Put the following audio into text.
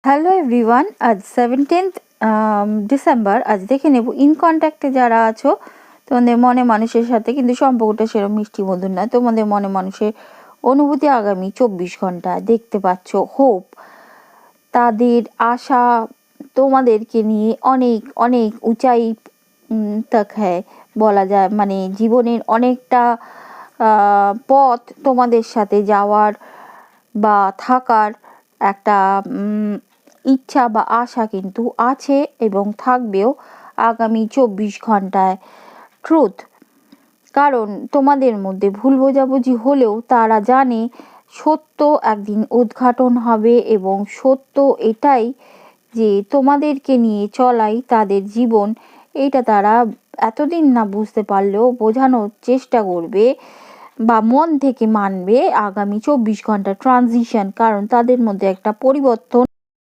Hello everyone, আজ 17th December. আজ দেখে নেব ইন কন্ট্যাক্টে যারা আছো তোমাদের মনে মানুষের সাথে, কিন্তু সম্পর্কটা সেরকম মিষ্টি মধুর না। তোমাদের মনে মানুষের অনুভূতি আগামী 24 ঘন্টা দেখতে পাচ্ছ। হোপ, তাদের আশা তোমাদেরকে নিয়ে অনেক অনেক উঁচাই তক হ্যায় বলা যায়। মানে জীবনের অনেকটা পথ তোমাদের সাথে যাওয়ার বা থাকার একটা ইচ্ছা বা আশা কিন্তু আছে এবং থাকবেও আগামী 24 ঘন্টায়। ট্রুথ, কারণ তোমাদের মধ্যে ভুল বোঝাবুঝি হলেও তারা জানে সত্য একদিন উদ্ঘাটন হবে, এবং সত্য এটাই যে তোমাদেরকে নিয়ে চলাই তাদের জীবন। এইটা তারা এতদিন না বুঝতে পারলেও বোঝানোর চেষ্টা করবে বা মন থেকে মানবে আগামী 24 ঘন্টা ট্রানজিশন, কারণ তাদের মধ্যে একটা পরিবর্তন